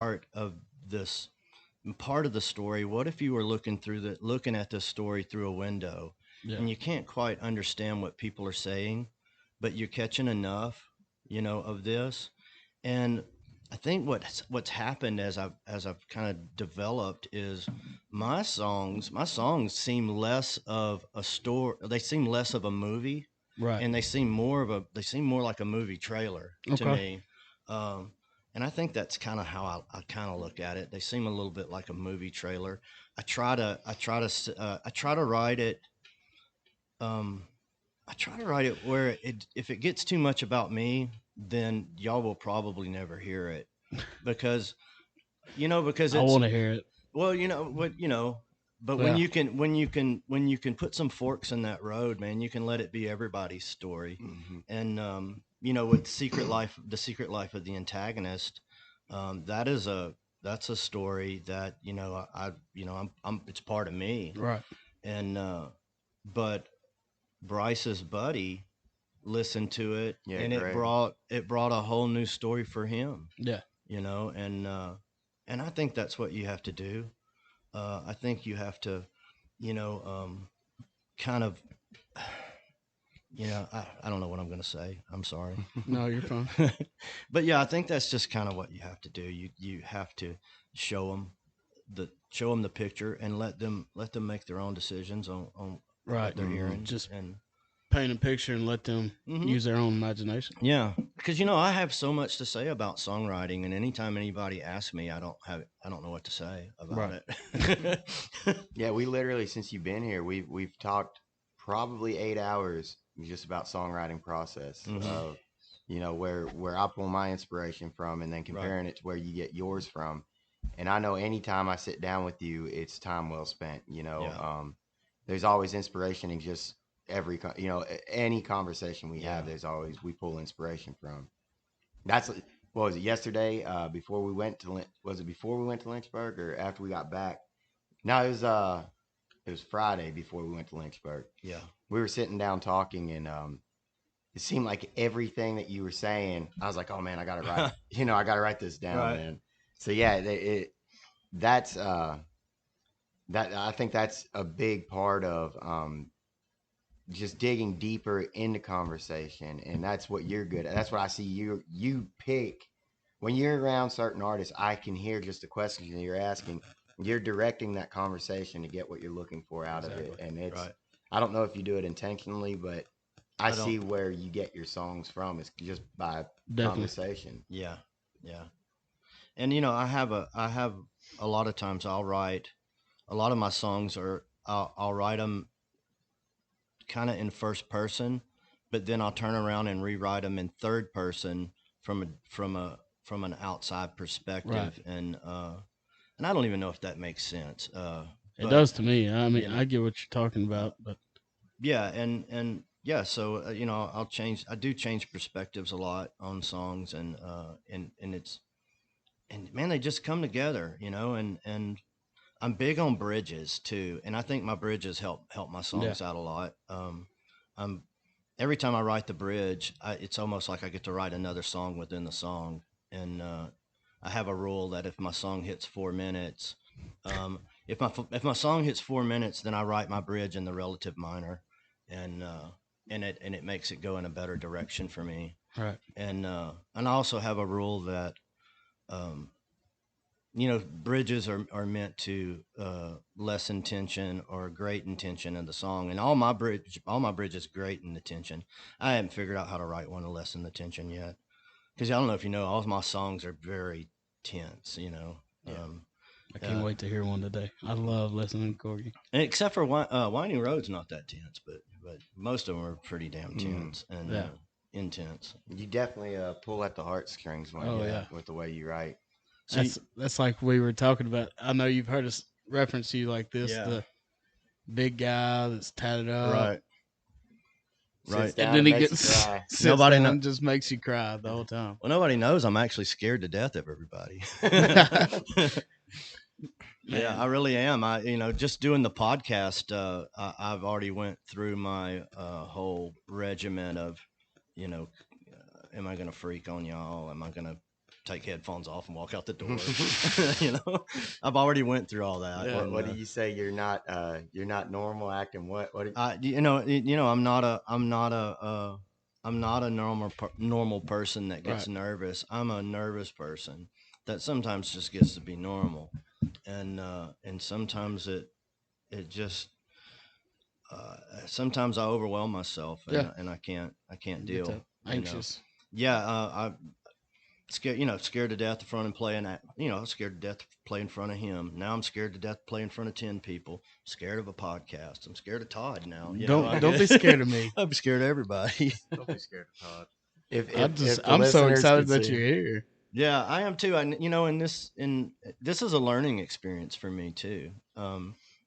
part of this part of the story. What if you were looking at this story through a window, Yeah. and you can't quite understand what people are saying, but you're catching enough, of this. And I think what's happened as I've kind of developed is my songs seem less of a story. They seem less of a movie, Right. and they seem more like a movie trailer to Okay. me. Um, and I think that's kind of how I kind of look at it. They seem a little bit like a movie trailer. I try to write it. Um, I try to write it where if it gets too much about me, then y'all will probably never hear it because because I it's want to hear it. well, but when Yeah. you can put some forks in that road, man, you can let it be everybody's story. Hmm. And with the secret life of the antagonist, that is that's a story that I'm it's part of me. Right. And but Bryce's buddy listened to it, Yeah, and it Greg. brought a whole new story for him. Yeah. And I think that's what you have to do. I think you have to, you know, kind of, I don't know what I'm going to say. I'm sorry. No, you're fine. But yeah, I think that's just kind of what you have to do. You have to show them the picture and let them make their own decisions on Right. what they're hearing. Just And paint a picture and let them Mhm. use their own imagination. Yeah, because I have so much to say about songwriting, and anytime anybody asks me, I don't know what to say about Right. it. Yeah, we literally, since you've been here, we've talked probably 8 hours just about songwriting process Mhm. of, where I pull my inspiration from, and then Right. comparing it to where you get yours from. And I know anytime I sit down with you, it's time well spent. Yeah. There's always inspiration in just any conversation we have. Yeah. There's always we pull inspiration from. That's what was it yesterday? Before we went to was it before we went to Lynchburg or after we got back? No, it was Friday before we went to Lynchburg. Yeah. We were sitting down talking, and it seemed like everything that you were saying, I was like, oh man, I gotta write. I gotta write this down, Right. man. So yeah, that's that I think that's a big part of just digging deeper into conversation, and that's what you're good at. That's what I see you pick when you're around certain artists. I can hear just the questions that you're asking. You're directing that conversation to get what you're looking for out of it, Exactly. and it's. Right. I don't know if you do it intentionally, but I I don't. see where you get your songs from. It's just by Definitely. conversation. Yeah. Yeah. And I have a lot of times I'll write a lot of my songs are I'll write them kind of in first person, but then I'll turn around and rewrite them in third person from an outside Right. perspective. And I don't even know if that makes sense. It But does to me. I mean, you know, I get what you're talking about, but yeah, and yeah, so I do change perspectives a lot on songs, and it's and man, they just come together, and I'm big on bridges too, and I think my bridges help my yeah. songs out a lot. I'm Every time I write the bridge, it's almost like I get to write another song within the song. And I have a rule that if my song hits 4 minutes, if my song hits 4 minutes, then I write my bridge in the relative minor, and it makes it go in a better direction for me. Right. And I also have a rule that um, bridges are meant to lessen tension or great intention in the song, and all my bridges great in the tension. I haven't figured out how to write one to lessen the tension yet, because I don't know if you know, all of my songs are very tense. Yeah. Um, I can't wait to hear one today. I love listening to Corky. and except for Winding Road's not that tense, but most of them are pretty damn tense and Yeah. intense. You definitely pull at the heartstrings when Oh yeah. with the way you write. So That's like we were talking about. I know you've heard us reference you like this, yeah, the big guy that's tatted up. right, right. Sits down And then he makes gets you cry. sits Nobody down know. and just makes you cry the whole time. Well, nobody knows I'm actually scared to death of everybody. Yeah, I really am. Just doing the podcast, I've already went through my whole regimen of, am I going to freak on y'all? Am I going to take headphones off and walk out the door. You know, I've already went through all that. Yeah. What do you say? You're not normal acting. What? I'm not a normal person that gets Right. nervous. I'm a nervous person that sometimes just gets to be normal, and sometimes it just sometimes I overwhelm myself, Yeah. and I can't Get deal. that anxious. Yeah, I scared to death to front and playing that. Scared to death to play in front of him. Now I'm scared to death to play in front of 10 people. Scared of a podcast. I'm scared of Todd now. Don't be scared of me. I'm scared of everybody. Don't be scared of Todd. If the I'm so listeners excited could that see- you're here. Yeah, I am too. And this is a learning experience for me too.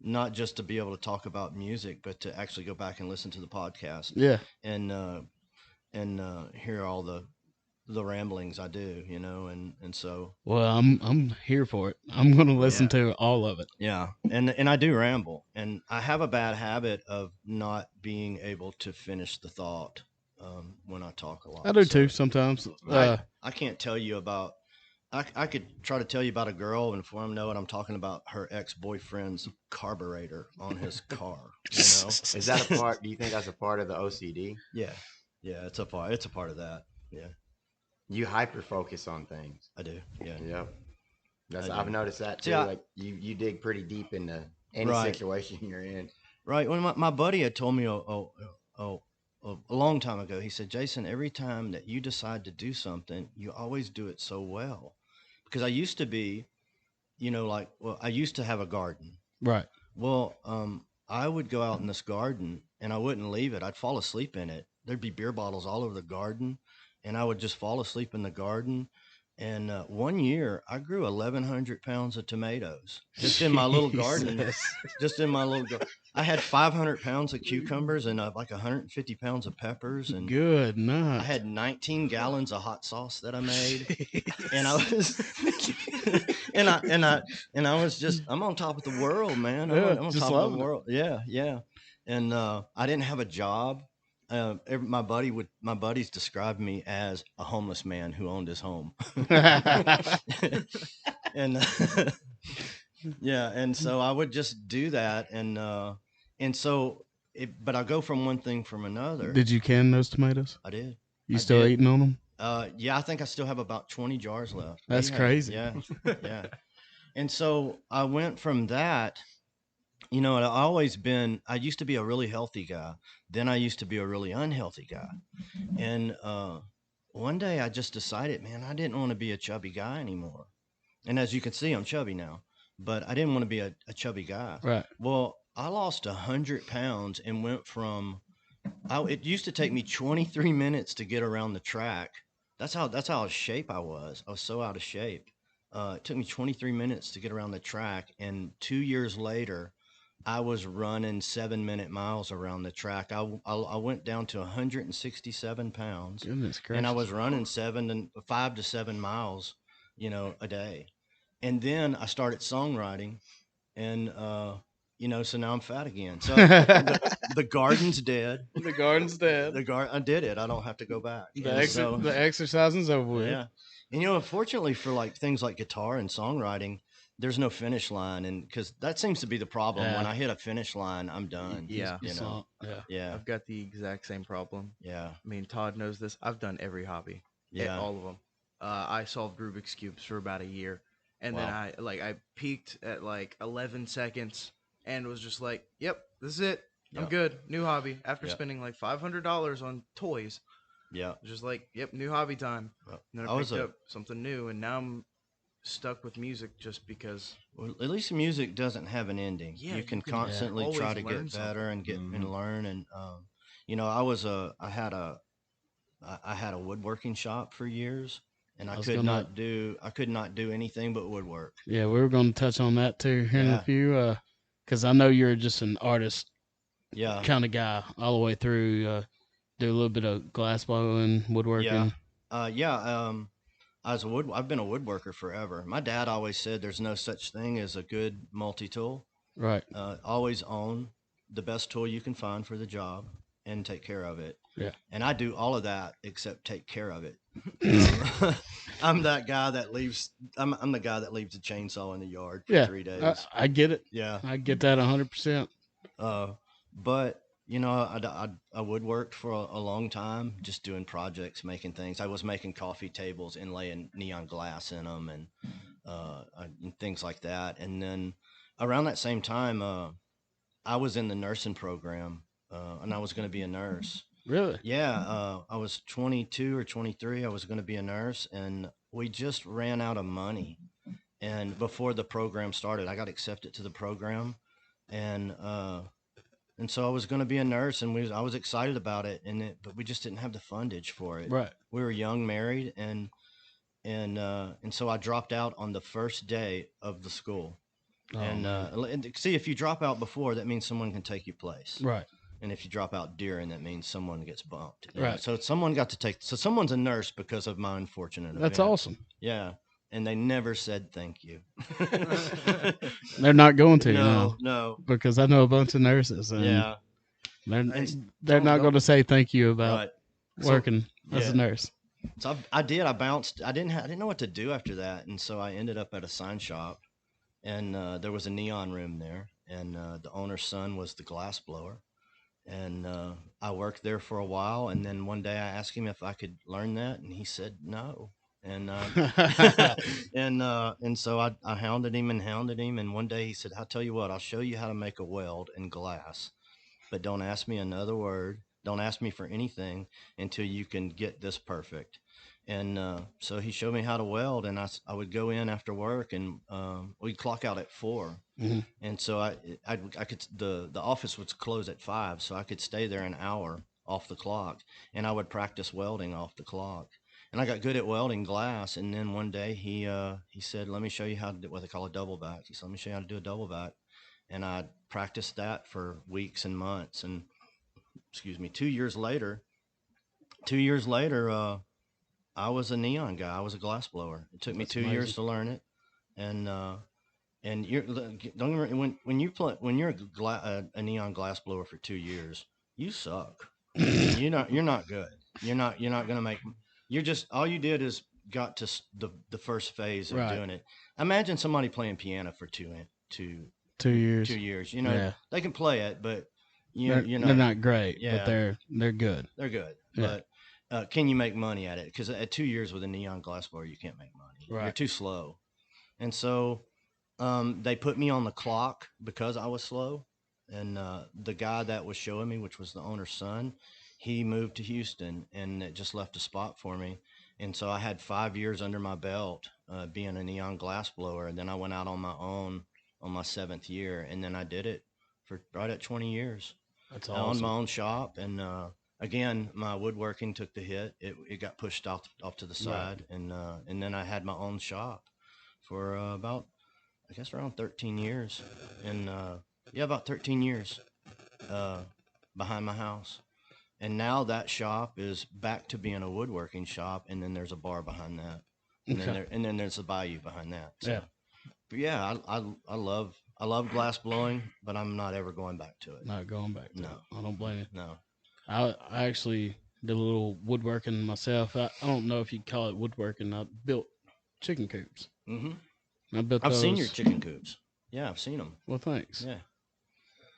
Not just to be able to talk about music, but to actually go back and listen to the podcast Yeah. and hear all the ramblings I do, and so Well, I'm here for it. I'm going to listen to all of it. yeah, and I do ramble, and I have a bad habit of not being able to finish the thought when I talk a lot. I do So too sometimes. I can't tell you about. I could try to tell you about a girl, and before I know it, I'm talking about her ex-boyfriend's carburetor on his car. Is that a part? Do you think that's a part of the OCD? Yeah, it's a part. It's a part of that. Yeah, You hyper focus on things. I do. Yeah. Yep. I do. I've noticed that too. See, Like you dig pretty deep into any Right. situation you're in. Right. When my buddy had told me a long time ago, he said, Jason, every time that you decide to do something, you always do it so well. Because I used to be, I used to have a garden. Right. Well, I would go out in this garden and I wouldn't leave it. I'd fall asleep in it. There'd be beer bottles all over the garden, and I would just fall asleep in the garden. And one year, I grew 1,100 pounds of tomatoes just in my little garden. Jesus. Just in my little garden. I had 500 pounds of cucumbers and like 150 pounds of peppers, and Good I night. had 19 gallons of hot sauce that I made, and I was, and I was just, I'm on top of the world, man. I'm on just top of loving the it. world. Yeah, yeah. And I didn't have a job. My buddies described me as a homeless man who owned his home. And yeah, and so I would just do that, and so but I go from one thing from another. Did you can those tomatoes? I did. You I still did. eating on them? Yeah, I think I still have about 20 jars left. That's Yeah, crazy. Yeah, yeah. And so I went from that. I used to be a really healthy guy. Then I used to be a really unhealthy guy. And one day I just decided, man, I didn't want to be a chubby guy anymore. And as you can see, I'm chubby now, but I didn't want to be a chubby guy. Right. Well, I lost 100 pounds and went from, it used to take me 23 minutes to get around the track. That's how out of shape I was. I was so out of shape. It took me 23 minutes to get around the track. And 2 years later, I was running 7-minute miles around the track. I went down to 167 pounds, Goodness gracious. and I was running 5 to 7 miles, a day. And then I started songwriting, and so now I'm fat again. So the garden's dead. The garden's dead. I did it. I don't have to go back. The, And so, the exercising's over with. yeah. And unfortunately for like things like guitar and songwriting, there's no finish line, and because that seems to be the problem. Yeah. When I hit a finish line, I'm done. Yeah. Yeah. Yeah. I've got the exact same problem. Yeah. I mean, Todd knows this. I've done every hobby. Yeah. All of them. I solved Rubik's Cubes for about a year. And then Wow. I peaked at like 11 seconds and was just like, yep, this is it. I'm Yeah. good. New hobby. After Yeah. spending like $500 on toys, Yeah. just like, yep, new hobby time. Well, And then I I was picked a- up something new, and now I'm stuck with music just because. Well, at least music doesn't have an ending. Yeah, you you can can constantly always try to learn get better and get Mhm. and learn. And I had a woodworking shop for years, and I was could gonna- not do anything but woodwork. Yeah, we were going to touch on that too here in Yeah. a few, because I know you're just an artist Yeah. kind of guy all the way through. Do a little bit of glass blowing, woodworking. I've been a woodworker forever. My dad always said there's no such thing as a good multi-tool. Right. Always own the best tool you can find for the job. and take care of it. Yeah. And I do all of that except take care of it. I'm that guy that leaves. I'm the guy that leaves the chainsaw in the yard for Yeah. 3 days. I get it. Yeah. I get that 100%. But you know, I woodworked for a long time, just doing projects, making things. I was making coffee tables and laying neon glass in them, and things like that. And then around that same time, I was in the nursing program, and I was going to be a nurse. Really? Yeah, I was 22 or 23. I was going to be a nurse, and we just ran out of money. And before the program started, I got accepted to the program, and so I was going to be a nurse, and I was excited about it, but we just didn't have the fundage for it. Right. We were young, married, and so I dropped out on the first day of the school. Oh, And see, if you drop out before, that means someone can take your place. right. And if you drop out during, that means someone gets bumped. you know? Right. So someone's a nurse because of my unfortunate event. That's awesome. Yeah. And they never said thank you. They're not going to. No. Because I know a bunch of nurses. And Yeah. they're not going to say thank you about Right. working as a yeah. nurse. So I did. I bounced. I didn't know what to do after that, and so I ended up at a sign shop, and there was a neon room there, and the owner's son was the glass blower, and I worked there for a while, and then one day I asked him if I could learn that, and he said no, and and so I hounded him, and one day he said, "I'll tell you what, I'll show you how to make a weld in glass, but don't ask me another word. Don't ask me for anything until you can get this perfect." And so he showed me how to weld, and I would go in after work, and we'd clock out at 4. Mhm. And so I could, the office would close at 5, so I could stay there an hour off the clock, and I would practice welding off the clock. And I got good at welding glass. And then one day he said, "Let me show you how to do what they call a double back." He said, "Let me show you how to do a double back." And I practiced that for weeks and months. And 2 years later, I was a neon guy. I was a glass blower. It took me That's 2 years amazing. to learn it. And you're don't get me wrong, when you're a neon glass blower for 2 years, you suck. You're not good. You're not gonna make. You're just, all you did is got to the first phase of Right. doing it. Imagine somebody playing piano for 2 2 years. 2 years. Yeah. They can play it, but They're not great, Yeah. but they're good. they're good. Yeah. But can you make money at it? Because at 2 years with a neon glass blower, you can't make money. You're Right. too slow. And so they put me on the clock because I was slow. And the guy that was showing me, which was the owner's son, he moved to Houston, and it just left a spot for me. And so I had 5 years under my belt being a neon glass blower. And then I went out on my own on my 7th year. And then I did it for right at 20 years. That's I owned awesome. my own shop. And again, my woodworking took the hit. It got pushed off to the side. And then I had my own shop for about, I guess, around 13 years. And about 13 years behind my house. And now that shop is back to being a woodworking shop, and then there's a bar behind that, and Okay. then there's a bayou behind that. So, Yeah. but yeah, I love glass blowing, but I'm not ever going back to it. Not going back to No. it. I don't blame you. No. I actually did a little woodworking myself. I don't know if you'd call it woodworking. I built chicken coops. Hmm. I built I've those. seen your chicken coops. Yeah, I've seen them. Well, thanks. Yeah.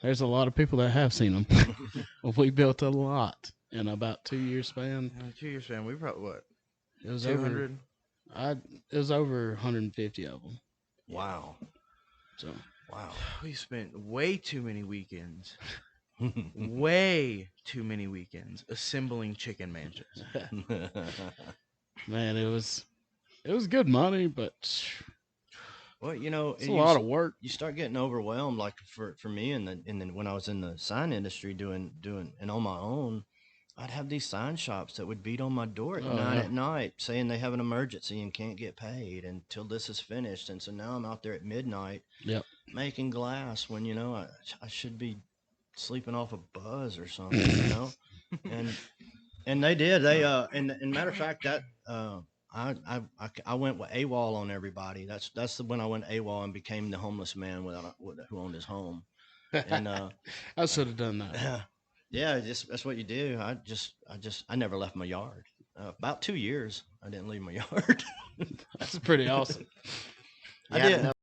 There's a lot of people that have seen them. Well, we built a lot in about 2 years span. 2 years, man. We probably what? It was 200. It was over 150 of them. Wow. So Wow. We spent way too many weekends. Way too many weekends assembling chicken mansions. man, it was good money, but Well, it's a lot of work. You start getting overwhelmed, like for me, and then when I was in the sign industry doing and on my own, I'd have these sign shops that would beat on my door at Oh, 9 yeah. at night, saying they have an emergency and can't get paid until this is finished. And so now I'm out there at midnight, Yep. making glass when I should be sleeping off a buzz or something, and they did. They and matter of fact, that I went with AWOL on everybody. That's when I went AWOL and became the homeless man who owned his home. And I should have done that. Yeah, just that's what you do. I never left my yard. About 2 years, I didn't leave my yard. That's pretty awesome. I You had did. enough